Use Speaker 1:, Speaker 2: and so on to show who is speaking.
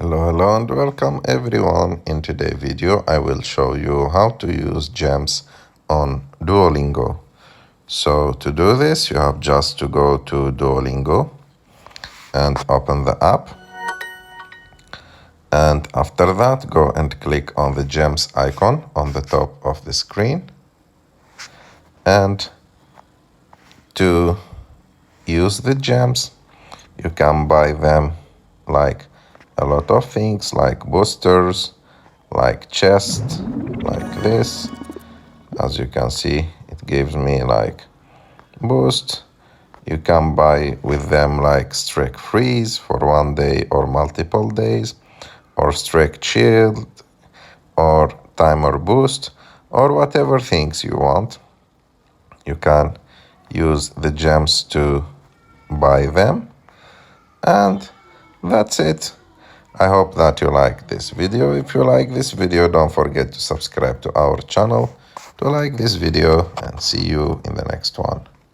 Speaker 1: Hello and welcome everyone. In today's video I will show you how to use gems on Duolingo. So to do this you have just to go to Duolingo and open the app, and after that go and click on the gems icon on the top of the screen. And to use the gems you can buy them like a lot of things, like boosters, like chest, like this. As you can see, it gives me like boost. You can buy with them like streak freeze for 1 day or multiple days, or streak shield, or timer boost, or whatever things you want. You can use the gems to buy them, and that's it. I hope that you like this video. If you like this video, don't forget to subscribe to our channel, to like this video, and see you in the next one.